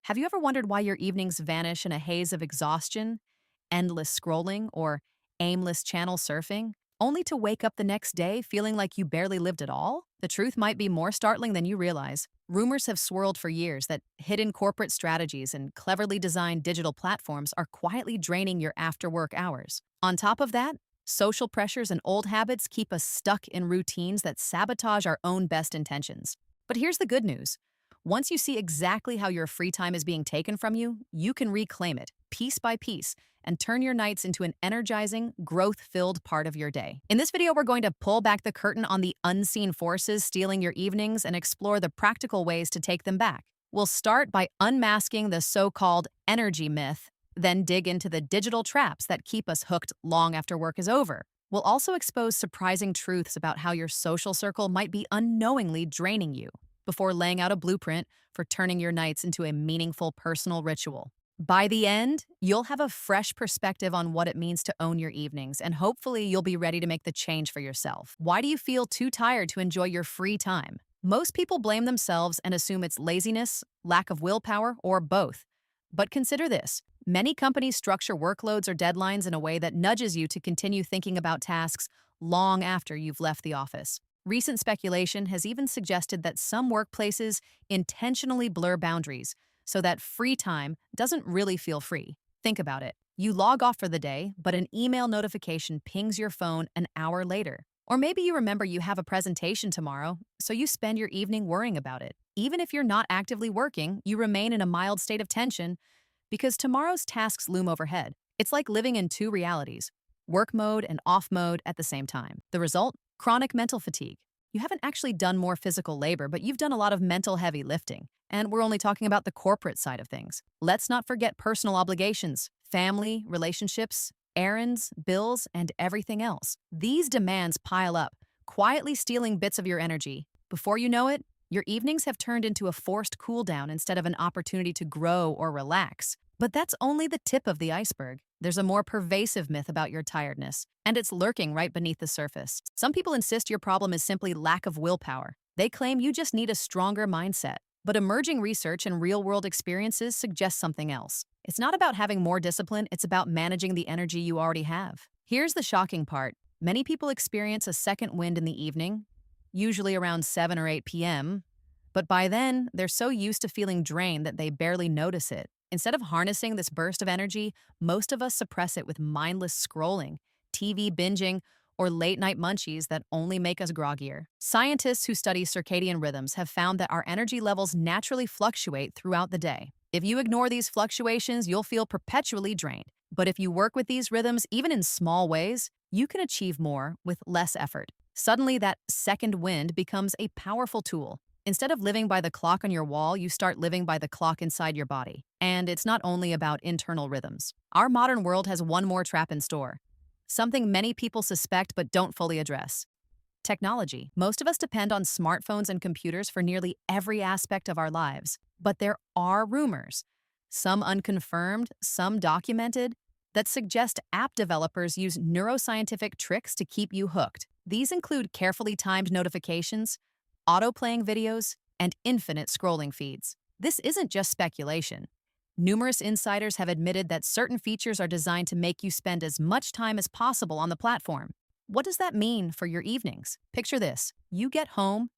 Have you ever wondered why your evenings vanish in a haze of exhaustion, endless scrolling, or aimless channel surfing, only to wake up the next day feeling like you barely lived at all? The truth might be more startling than you realize. Rumors have swirled for years that hidden corporate strategies and cleverly designed digital platforms are quietly draining your after work hours. On top of that, social pressures and old habits keep us stuck in routines that sabotage our own best intentions. But here's the good news. Once you see exactly how your free time is being taken from you, you can reclaim it, piece by piece, and turn your nights into an energizing, growth-filled part of your day. In this video, we're going to pull back the curtain on the unseen forces stealing your evenings and explore the practical ways to take them back. We'll start by unmasking the so-called energy myth, then dig into the digital traps that keep us hooked long after work is over. We'll also expose surprising truths about how your social circle might be unknowingly draining you, before laying out a blueprint for turning your nights into a meaningful personal ritual. By the end, you'll have a fresh perspective on what it means to own your evenings, and hopefully you'll be ready to make the change for yourself. Why do you feel too tired to enjoy your free time? Most people blame themselves and assume it's laziness, lack of willpower, or both. But consider this. Many companies structure workloads or deadlines in a way that nudges you to continue thinking about tasks long after you've left the office. Recent speculation has even suggested that some workplaces intentionally blur boundaries so that free time doesn't really feel free. Think about it. You log off for the day, but an email notification pings your phone an hour later. Or maybe you remember you have a presentation tomorrow, so you spend your evening worrying about it. Even if you're not actively working, you remain in a mild state of tension because tomorrow's tasks loom overhead. It's like living in two realities, work mode and off mode at the same time. The result? Chronic mental fatigue. You haven't actually done more physical labor, but you've done a lot of mental heavy lifting. And we're only talking about the corporate side of things. Let's not forget personal obligations, family, relationships, errands, bills, and everything else. These demands pile up, quietly stealing bits of your energy. Before you know it, your evenings have turned into a forced cool down instead of an opportunity to grow or relax. But that's only the tip of the iceberg. There's a more pervasive myth about your tiredness, and it's lurking right beneath the surface. Some people insist your problem is simply lack of willpower. They claim you just need a stronger mindset. But emerging research and real-world experiences suggest something else. It's not about having more discipline, it's about managing the energy you already have. Here's the shocking part. Many people experience a second wind in the evening, usually around 7 or 8 p.m., but by then, they're so used to feeling drained that they barely notice it. Instead of harnessing this burst of energy, most of us suppress it with mindless scrolling, TV binging, or late-night munchies that only make us groggier. Scientists who study circadian rhythms have found that our energy levels naturally fluctuate throughout the day. If you ignore these fluctuations, you'll feel perpetually drained. But if you work with these rhythms, even in small ways, you can achieve more with less effort. Suddenly, that second wind becomes a powerful tool. Instead of living by the clock on your wall, you start living by the clock inside your body. And it's not only about internal rhythms. Our modern world has one more trap in store, something many people suspect but don't fully address. Technology. Most of us depend on smartphones and computers for nearly every aspect of our lives. But there are rumors, some unconfirmed, some documented, that suggest app developers use neuroscientific tricks to keep you hooked. These include carefully timed notifications, auto-playing videos, and infinite scrolling feeds. This isn't just speculation. Numerous insiders have admitted that certain features are designed to make you spend as much time as possible on the platform. What does that mean for your evenings? Picture this. You get home,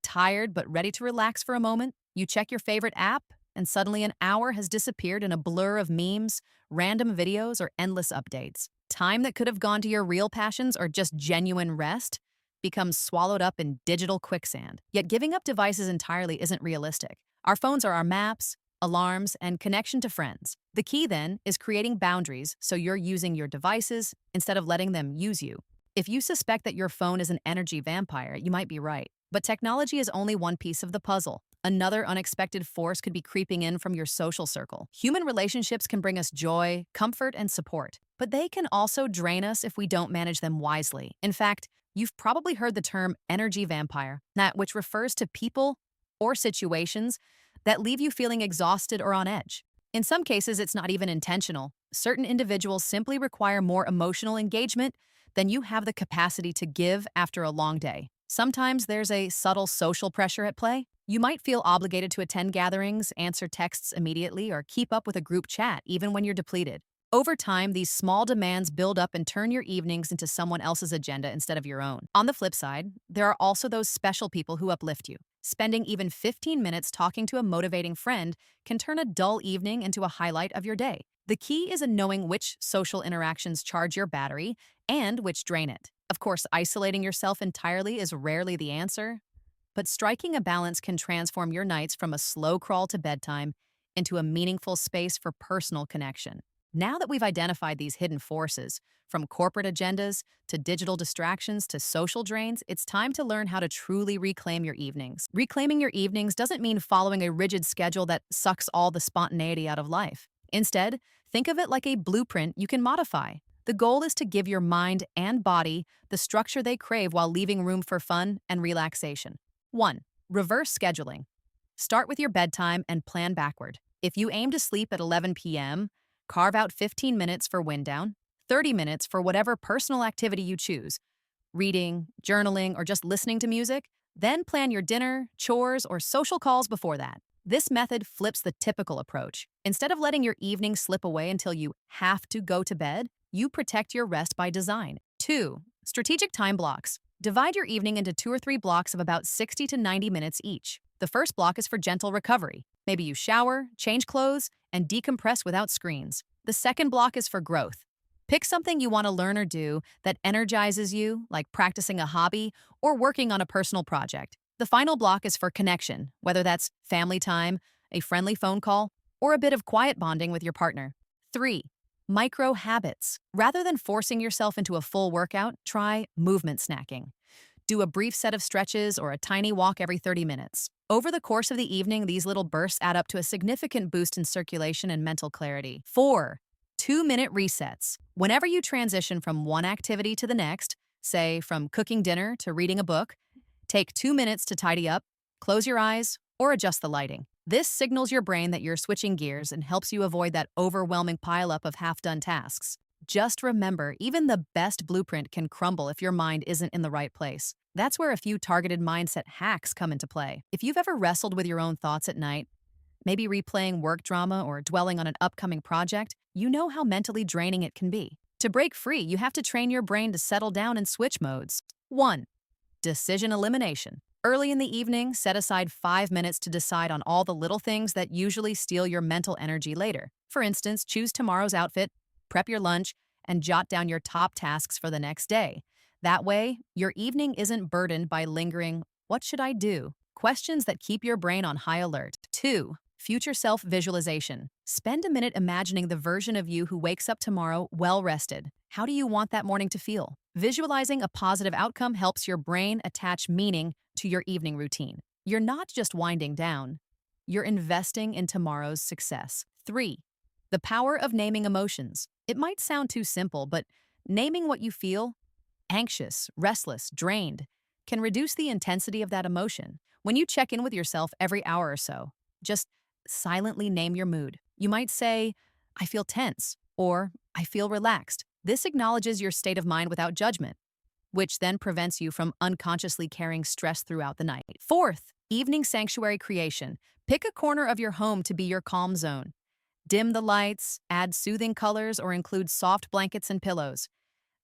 tired but ready to relax for a moment. You check your favorite app, and suddenly an hour has disappeared in a blur of memes, random videos, or endless updates. Time that could have gone to your real passions or just genuine rest becomes swallowed up in digital quicksand. Yet giving up devices entirely isn't realistic. Our phones are our maps, alarms, and connection to friends. The key, then, is creating boundaries so you're using your devices instead of letting them use you. If you suspect that your phone is an energy vampire, you might be right. But technology is only one piece of the puzzle. Another unexpected force could be creeping in from your social circle. Human relationships can bring us joy, comfort, and support, but they can also drain us if we don't manage them wisely. In fact, you've probably heard the term energy vampire, which refers to people or situations that leave you feeling exhausted or on edge. In some cases, it's not even intentional. Certain individuals simply require more emotional engagement than you have the capacity to give after a long day. Sometimes there's a subtle social pressure at play. You might feel obligated to attend gatherings, answer texts immediately, or keep up with a group chat even when you're depleted. Over time, these small demands build up and turn your evenings into someone else's agenda instead of your own. On the flip side, there are also those special people who uplift you. Spending even 15 minutes talking to a motivating friend can turn a dull evening into a highlight of your day. The key is in knowing which social interactions charge your battery and which drain it. Of course, isolating yourself entirely is rarely the answer, but striking a balance can transform your nights from a slow crawl to bedtime into a meaningful space for personal connection. Now that we've identified these hidden forces, from corporate agendas to digital distractions to social drains, it's time to learn how to truly reclaim your evenings. Reclaiming your evenings doesn't mean following a rigid schedule that sucks all the spontaneity out of life. Instead, think of it like a blueprint you can modify. The goal is to give your mind and body the structure they crave while leaving room for fun and relaxation. 1. Reverse scheduling. Start with your bedtime and plan backward. If you aim to sleep at 11 p.m., carve out 15 minutes for wind down, 30 minutes for whatever personal activity you choose, reading, journaling, or just listening to music. Then plan your dinner, chores, or social calls before that. This method flips the typical approach. Instead of letting your evening slip away until you have to go to bed, you protect your rest by design. 2. Strategic time blocks. Divide your evening into 2 or 3 blocks of about 60 to 90 minutes each. The first block is for gentle recovery. Maybe you shower, change clothes, and decompress without screens. The second block is for growth. Pick something you want to learn or do that energizes you, like practicing a hobby or working on a personal project. The final block is for connection, whether that's family time, a friendly phone call, or a bit of quiet bonding with your partner. 3. Micro habits. Rather than forcing yourself into a full workout, try movement snacking. Do a brief set of stretches or a tiny walk every 30 minutes. Over the course of the evening, these little bursts add up to a significant boost in circulation and mental clarity. 4. 2-minute resets. Whenever you transition from one activity to the next, say from cooking dinner to reading a book, take 2 minutes to tidy up, close your eyes, or adjust the lighting. This signals your brain that you're switching gears and helps you avoid that overwhelming pileup of half-done tasks. Just remember, even the best blueprint can crumble if your mind isn't in the right place. That's where a few targeted mindset hacks come into play. If you've ever wrestled with your own thoughts at night, maybe replaying work drama or dwelling on an upcoming project, you know how mentally draining it can be. To break free, you have to train your brain to settle down and switch modes. 1. Decision elimination. Early in the evening, set aside 5 minutes to decide on all the little things that usually steal your mental energy later. For instance, choose tomorrow's outfit, prep your lunch, and jot down your top tasks for the next day. That way, your evening isn't burdened by lingering, "What should I do?" questions that keep your brain on high alert. 2. Future self-visualization. Spend a minute imagining the version of you who wakes up tomorrow well-rested. How do you want that morning to feel? Visualizing a positive outcome helps your brain attach meaning to your evening routine. You're not just winding down, you're investing in tomorrow's success. 3. The power of naming emotions. It might sound too simple, but naming what you feel, anxious, restless, drained, can reduce the intensity of that emotion. When you check in with yourself every hour or so, just silently name your mood. You might say, "I feel tense," or "I feel relaxed." This acknowledges your state of mind without judgment, which then prevents you from unconsciously carrying stress throughout the night. 4th, evening sanctuary creation. Pick a corner of your home to be your calm zone. Dim the lights, add soothing colors, or include soft blankets and pillows.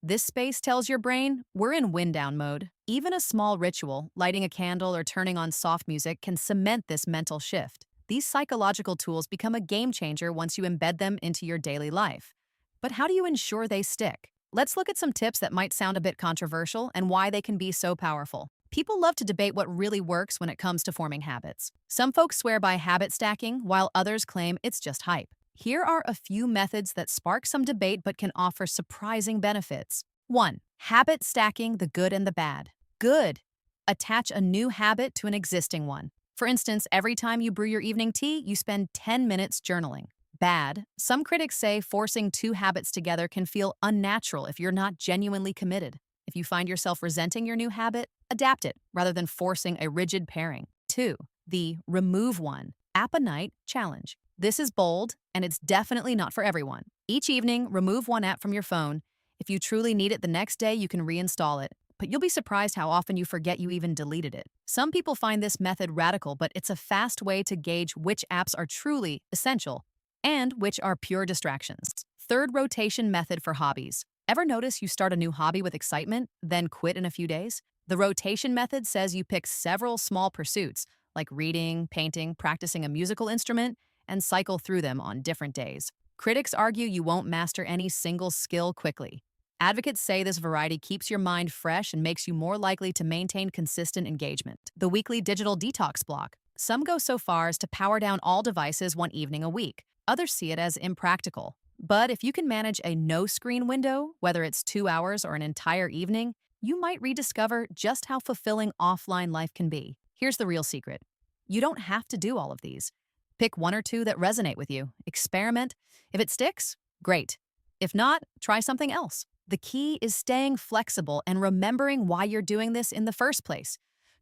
This space tells your brain, we're in wind down mode. Even a small ritual, lighting a candle or turning on soft music, can cement this mental shift. These psychological tools become a game changer once you embed them into your daily life. But how do you ensure they stick? Let's look at some tips that might sound a bit controversial and why they can be so powerful. People love to debate what really works when it comes to forming habits. Some folks swear by habit stacking, while others claim it's just hype. Here are a few methods that spark some debate but can offer surprising benefits. 1. Habit stacking the good and the bad. Good. Attach a new habit to an existing one. For instance, every time you brew your evening tea, you spend 10 minutes journaling. Bad. Some critics say forcing 2 habits together can feel unnatural if you're not genuinely committed. If you find yourself resenting your new habit, adapt it rather than forcing a rigid pairing. 2. The remove one. App a night challenge. This is bold, and it's definitely not for everyone. Each evening, remove one app from your phone. If you truly need it the next day, you can reinstall it. but you'll be surprised how often you forget you even deleted it. Some people find this method radical, but it's a fast way to gauge which apps are truly essential and which are pure distractions. Third rotation method for hobbies. Ever notice you start a new hobby with excitement, then quit in a few days? The rotation method says you pick several small pursuits, like reading, painting, practicing a musical instrument, and cycle through them on different days. Critics argue you won't master any single skill quickly. Advocates say this variety keeps your mind fresh and makes you more likely to maintain consistent engagement. The weekly digital detox block. Some go so far as to power down all devices one evening a week. Others see it as impractical. But if you can manage a no-screen window, whether it's 2 hours or an entire evening, you might rediscover just how fulfilling offline life can be. Here's the real secret. You don't have to do all of these. Pick one or two that resonate with you. Experiment. If it sticks, great. If not, try something else. The key is staying flexible and remembering why you're doing this in the first place.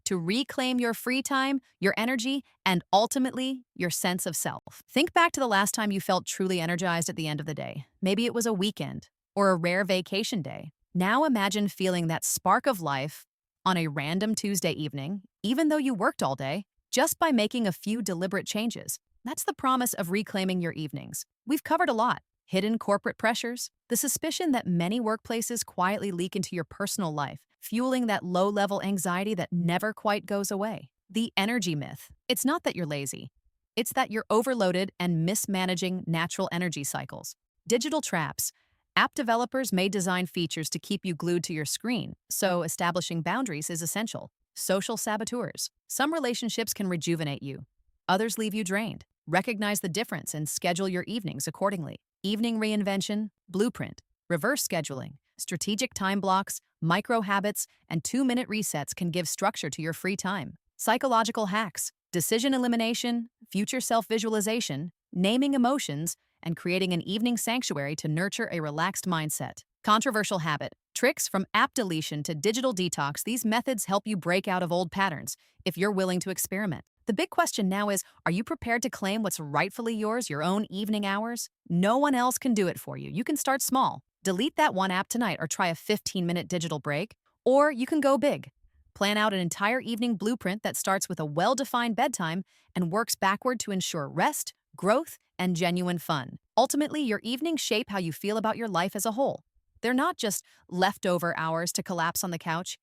To reclaim your free time, your energy, and ultimately, your sense of self. Think back to the last time you felt truly energized at the end of the day. Maybe it was a weekend or a rare vacation day. Now imagine feeling that spark of life on a random Tuesday evening, even though you worked all day, just by making a few deliberate changes. That's the promise of reclaiming your evenings. We've covered a lot. Hidden corporate pressures, the suspicion that many workplaces quietly leak into your personal life, fueling that low-level anxiety that never quite goes away. The energy myth. It's not that you're lazy. It's that you're overloaded and mismanaging natural energy cycles. Digital traps. App developers may design features to keep you glued to your screen, so establishing boundaries is essential. Social saboteurs. Some relationships can rejuvenate you. Others leave you drained. Recognize the difference and schedule your evenings accordingly. Evening reinvention, blueprint, reverse scheduling, strategic time blocks, micro habits, and 2-minute resets can give structure to your free time. Psychological hacks, decision elimination, future self-visualization, naming emotions, and creating an evening sanctuary to nurture a relaxed mindset. Controversial habit, tricks from app deletion to digital detox. These methods help you break out of old patterns if you're willing to experiment. The big question now is, are you prepared to claim what's rightfully yours, your own evening hours? No one else can do it for you. You can start small. Delete that one app tonight or try a 15-minute digital break. Or you can go big. Plan out an entire evening blueprint that starts with a well-defined bedtime and works backward to ensure rest, growth, and genuine fun. Ultimately, your evenings shape how you feel about your life as a whole. They're not just leftover hours to collapse on the couch.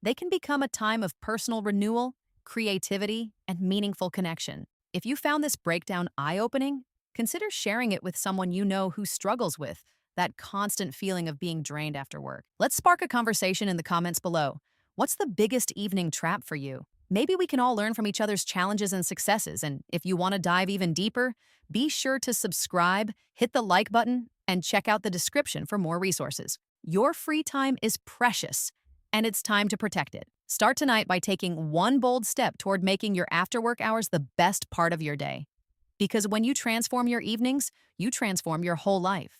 They can become a time of personal renewal, creativity, and meaningful connection. If you found this breakdown eye-opening, consider sharing it with someone you know who struggles with that constant feeling of being drained after work. Let's spark a conversation in the comments below. What's the biggest evening trap for you? Maybe we can all learn from each other's challenges and successes, and if you want to dive even deeper, be sure to subscribe, hit the like button, and check out the description for more resources. Your free time is precious, and it's time to protect it. Start tonight by taking one bold step toward making your after-work hours the best part of your day. Because when you transform your evenings, you transform your whole life.